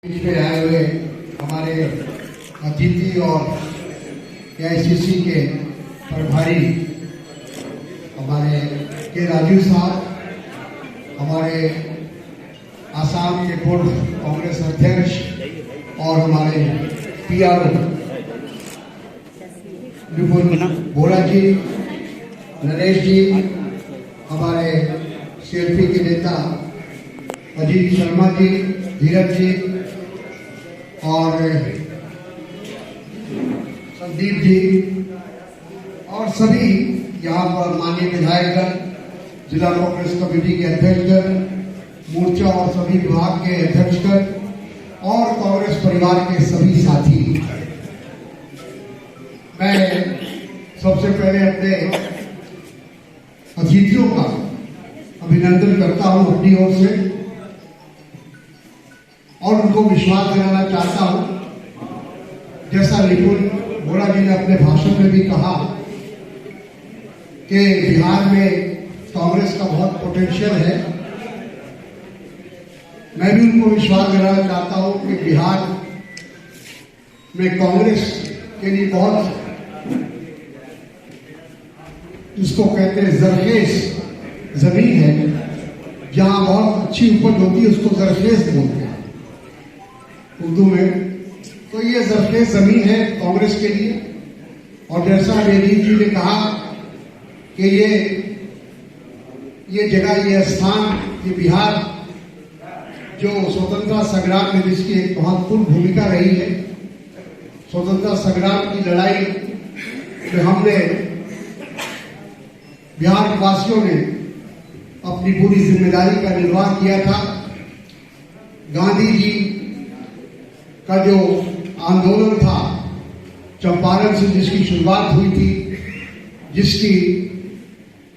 बीच में आए हुए हमारे अतिथि और एआईसीसी के प्रभारी हमारे के राजीव साहब, हमारे आसाम के पूर्व कांग्रेस अध्यक्ष और हमारे पीआरओ विपुल बोरा जी, नरेश जी, हमारे सीएलपी के नेता अजीत शर्मा जी, धीरज जी और संदीप जी और सभी यहाँ पर माननीय विधायकगण, जिला कांग्रेस कमेटी के अध्यक्षगण, मोर्चा और सभी विभाग के अध्यक्षगण और कांग्रेस परिवार के सभी साथी, मैं सबसे पहले अपने अतिथियों का अभिनंदन करता हूं अपनी ओर से और उनको विश्वास दिलाना चाहता हूं, जैसा विपुल बोरा जी ने अपने भाषण में भी कहा कि बिहार में कांग्रेस का बहुत पोटेंशियल है। मैं भी उनको विश्वास दिलाना चाहता हूं कि बिहार में कांग्रेस के लिए बहुत, जिसको कहते हैं जरखेज जमीन है, जहां बहुत अच्छी उपज होती है, उसको जरखेज बोलते हैं उर्दू में। तो ये जरखेज जमीन है कांग्रेस के लिए। और जैसा अजीत जी ने कहा कि ये जगह, ये स्थान, ये बिहार जो स्वतंत्रता संग्राम में जिसकी एक महत्वपूर्ण भूमिका रही है, स्वतंत्रता संग्राम की लड़ाई में हमने बिहार वासियों ने अपनी पूरी जिम्मेदारी का निर्वाह किया था। गांधी जी का जो आंदोलन था, चंपारण से जिसकी शुरुआत हुई थी,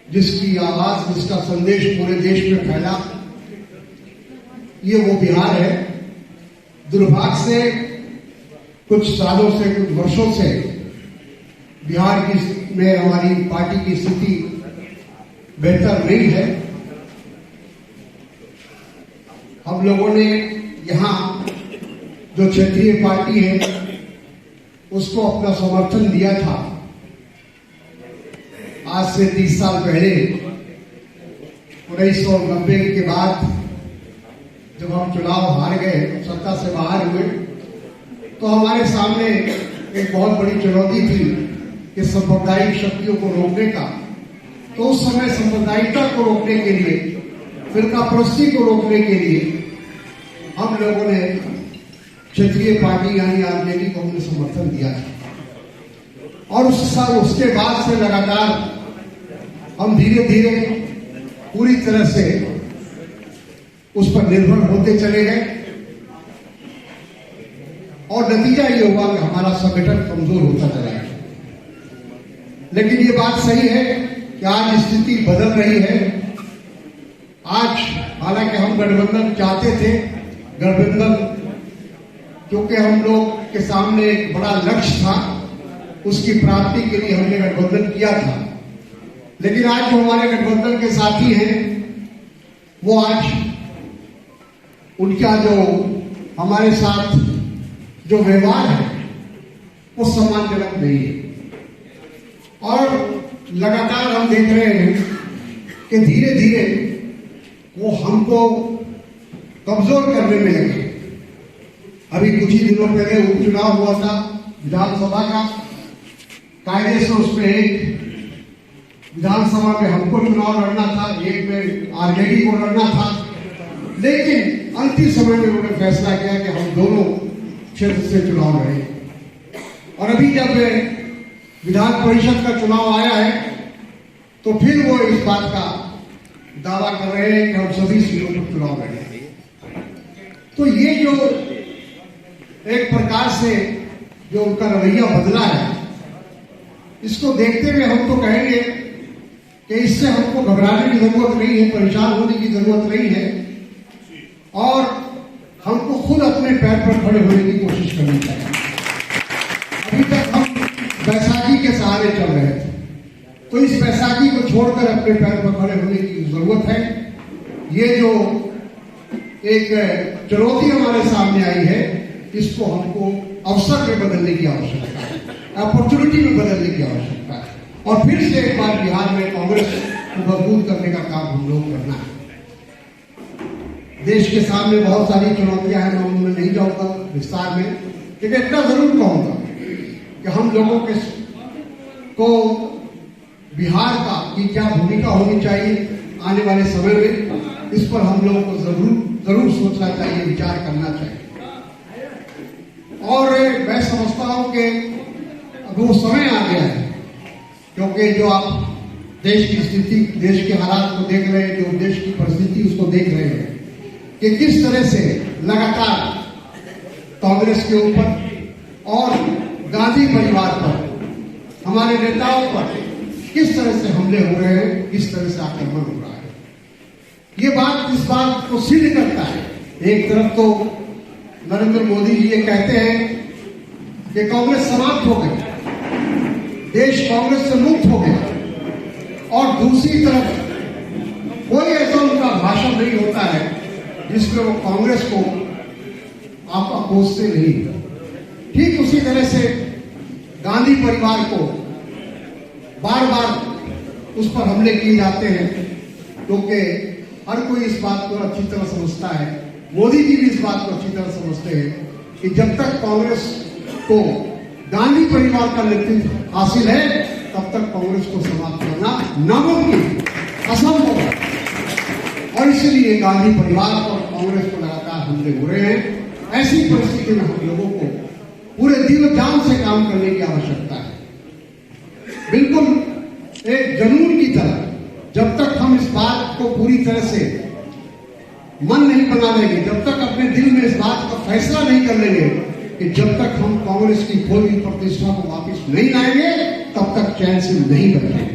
जिसकी आवाज, जिसका संदेश पूरे देश में फैला, ये वो बिहार है। दुर्भाग्य से कुछ सालों से, कुछ वर्षों से बिहार में हमारी पार्टी की स्थिति बेहतर नहीं है। हम लोगों ने यहाँ जो क्षेत्रीय पार्टी है उसको अपना समर्थन दिया था। आज से 30 साल पहले 1990 के बाद जब हम चुनाव हार गए, सत्ता से बाहर हुए, तो हमारे सामने एक बहुत बड़ी चुनौती थी कि सांप्रदायिक शक्तियों को रोकने का। तो उस समय सांप्रदायिकता को रोकने के लिए, फिरकापरस्ती को रोकने के लिए हम लोगों ने क्षेत्रीय पार्टी यानी आरजेडी को हमने समर्थन दिया था। और उसके बाद से लगातार हम धीरे धीरे पूरी तरह से उस पर निर्भर होते चले गए और नतीजा ये हुआ कि हमारा संगठन कमजोर होता चला गया। लेकिन ये बात सही है कि आज स्थिति बदल रही है। आज हालांकि हम गठबंधन चाहते थे, गठबंधन क्योंकि हम लोग के सामने एक बड़ा लक्ष्य था, उसकी प्राप्ति के लिए हमने गठबंधन किया था। लेकिन आज जो हमारे गठबंधन के साथी हैं, वो आज उनका जो हमारे साथ जो व्यवहार है वो सम्मानजनक नहीं है। और लगातार हम देख रहे हैं कि धीरे धीरे वो हमको कमजोर करने में लगे। अभी कुछ ही दिनों पहले उपचुनाव हुआ था विधानसभा का, कायदे से उसमें एक विधानसभा में हमको चुनाव लड़ना था, एक में आरजेडी को लड़ना था। लेकिन अंतिम समय में उन्होंने फैसला किया कि हम दोनों क्षेत्र से चुनाव लड़ेंगे। और अभी जब विधान परिषद का चुनाव आया है तो फिर वो इस बात का दावा कर रहे हैं कि हम सभी सीटों पर चुनाव लड़ेंगे। तो ये जो एक प्रकार से जो उनका रवैया बदला है, इसको देखते हुए हम तो कहेंगे कि इससे हमको घबराने की जरूरत नहीं है, परेशान होने की जरूरत नहीं है और हमको खुद अपने पैर पर खड़े होने की कोशिश करनी चाहिए। अभी तक हम बैसाखी के सहारे चल रहे थे, तो इस बैसाखी को छोड़कर अपने पैर पर खड़े होने की जरूरत है। ये जो एक चुनौती हमारे सामने आई है, इसको हमको अवसर में बदलने की आवश्यकता है, अपॉर्चुनिटी में बदलने की आवश्यकता है, और फिर से एक बार बिहार में कांग्रेस को मजबूत करने का काम हम लोग करना है। देश के सामने बहुत सारी चुनौतियां हैं, मैं उनमें नहीं जाऊंगा विस्तार में, लेकिन इतना जरूर कहूंगा कि हम लोगों को बिहार का की क्या भूमिका होनी चाहिए आने वाले समय में, इस पर हम लोगों को जरूर सोचना चाहिए, विचार करना चाहिए। और मैं समझता हूं कि अब वो समय आ गया है, क्योंकि जो आप देश की स्थिति, देश के हालात को देख रहे हैं, जो देश की परिस्थिति उसको देख रहे हैं कि किस तरह से लगातार कांग्रेस के ऊपर और गांधी परिवार पर, हमारे नेताओं पर किस तरह से हमले हो रहे हैं, किस तरह से आक्रमण हो रहा है। ये बात इस बात को सिद्ध करता है। एक तरफ तो नरेंद्र मोदी जी ये कहते हैं कि कांग्रेस समाप्त हो गई, देश कांग्रेस से मुक्त हो गया, और दूसरी तरफ कोई ऐसा उनका भाषण नहीं होता है जिसमें वो कांग्रेस को आप कोसते नहीं। ठीक उसी तरह से गांधी परिवार को बार बार उस पर हमले किए जाते हैं, क्योंकि हर कोई इस बात को अच्छी तरह समझता है, मोदी जी भी इस बात को अच्छी तरह समझते हैं कि जब तक कांग्रेस को गांधी परिवार का नेतृत्व हासिल है, तब तक कांग्रेस को समाप्त करना नामुमकिन, असंभव है। और इसलिए गांधी परिवार और कांग्रेस को लगातार हमले हो रहे हैं। ऐसी परिस्थिति में हम लोगों को पूरे दिल जान से काम करने की आवश्यकता है, बिल्कुल एक जुनून की तरह। जब तक हम इस बात को पूरी तरह से मन नहीं बना लेंगे, जब तक अपने दिल में इस बात का फैसला नहीं कर लेंगे कि जब तक हम कांग्रेस की खोई हुई प्रतिष्ठा को वापस नहीं लाएंगे, तब तक चैन से नहीं बैठेंगे।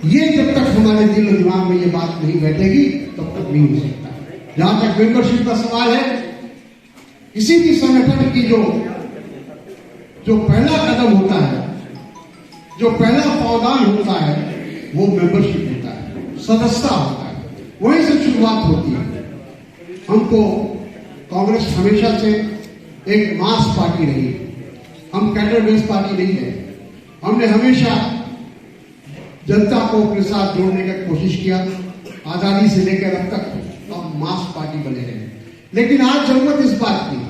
ये जब तक हमारे दिल और दिमाग में ये बात नहीं बैठेगी, तब तक नहीं हो सकता। जहां तक मेंबरशिप का सवाल है, किसी भी संगठन की जो पहला कदम होता है, जो पहला पावदान होता है, वो मेंबरशिप होता है, सदस्यता होता है, वहीं से शुरुआत होती है। हमको कांग्रेस हमेशा से एक मास पार्टी रही है, हम कैडर बेस्ड पार्टी नहीं है। हमने हमेशा जनता को अपने साथ जोड़ने की कोशिश किया, आजादी से लेकर अब तक हम मास पार्टी बने रहे। लेकिन आज जरूरत इस बात की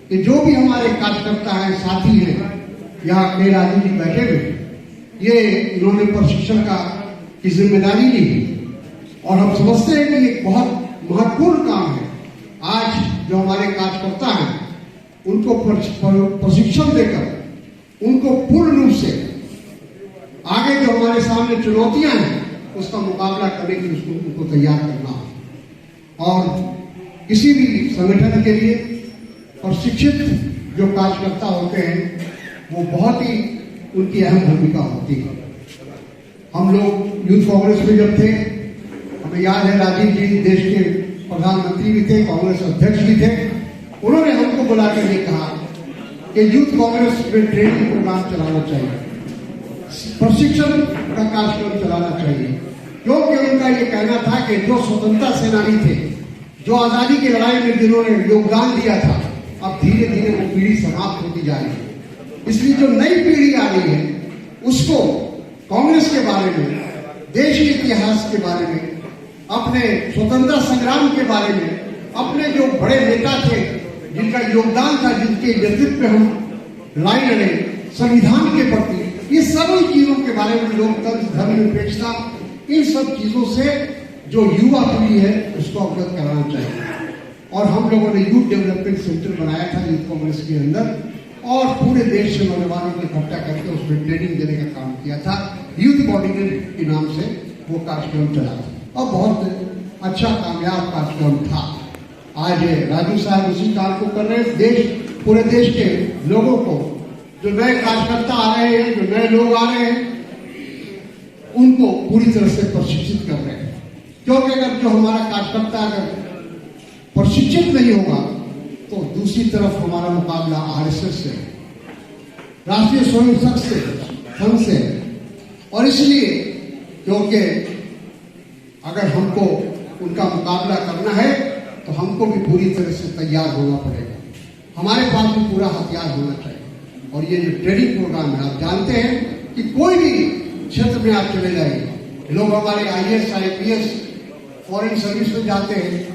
कि जो भी हमारे कार्यकर्ता हैं, साथी हैं, यहाँ के राजू जी बैठे हुए, ये इन्होंने प्रशिक्षण की जिम्मेदारी ली, और हम समझते हैं कि एक बहुत महत्वपूर्ण काम है। आज जो हमारे कार्यकर्ता हैं, उनको प्रशिक्षण देकर उनको पूर्ण रूप से आगे जो हमारे सामने चुनौतियां हैं, उसका मुकाबला करने के लिए उनको तैयार करना है। और किसी भी संगठन के लिए प्रशिक्षित जो कार्यकर्ता होते हैं, वो बहुत ही उनकी अहम भूमिका होती है। हम लोग यूथ कांग्रेस में जब थे, हमें याद है राजीव जी देश के प्रधानमंत्री भी थे, कांग्रेस अध्यक्ष भी थे। उन्होंने हमको बुलाकर ये कहा कि यूथ कांग्रेस में ट्रेनिंग प्रोग्राम चलाना चाहिए, प्रशिक्षण का कार्यक्रम चलाना चाहिए, क्योंकि उनका ये कहना था कि जो स्वतंत्रता सेनानी थे, जो आजादी की लड़ाई में जिन्होंने योगदान दिया था, अब धीरे धीरे वो पीढ़ी समाप्त होती जा रही है। इसलिए जो नई पीढ़ी आ रही है, उसको कांग्रेस के बारे में, देश के इतिहास के बारे में, अपने स्वतंत्रता संग्राम के बारे में, अपने जो बड़े नेता थे, जिनका योगदान था, जिनके नेतृत्व में हम लड़ाई लड़े, संविधान के प्रति, ये सभी चीजों के बारे में, लोकतंत्र, धर्मनिरपेक्षता, इन सब चीजों से जो युवा पीढ़ी है उसको अवगत कराना चाहिए। और हम लोगों ने यूथ डेवलपमेंट सेंटर बनाया था यूथ कांग्रेस के अंदर, और पूरे देश से नौजवानों को इकट्ठा करके उसमें ट्रेनिंग देने का काम किया था। यूथ बॉडीगार्ड के नाम से वो कार्यक्रम चला था, और बहुत अच्छा कामयाब कार्यक्रम था। आज राजू साहब उसी काम को कर रहे हैं। पूरे देश के लोगों को, जो नए कार्यकर्ता आ रहे हैं, जो नए लोग आ रहे हैं, उनको पूरी तरह से प्रशिक्षित कर रहे हैं। क्योंकि अगर जो हमारा कार्यकर्ता अगर प्रशिक्षित नहीं होगा, तो दूसरी तरफ हमारा मुकाबला आरएसएस से, राष्ट्रीय स्वयंसेवक संघ से। और इसलिए क्योंकि अगर हमको उनका मुकाबला करना है, तो हमको भी पूरी तरह से तैयार होना पड़ेगा। हमारे पास भी पूरा हथियार होना चाहिए। और ये जो ट्रेनिंग प्रोग्राम है, आप जानते हैं कि कोई भी क्षेत्र में आप चले जाएंगे, लोग हमारे IAS IPS फॉरेन सर्विस में जाते हैं,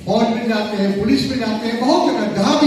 फौज में जाते हैं, पुलिस में जाते हैं, बहुत जगह जहां भी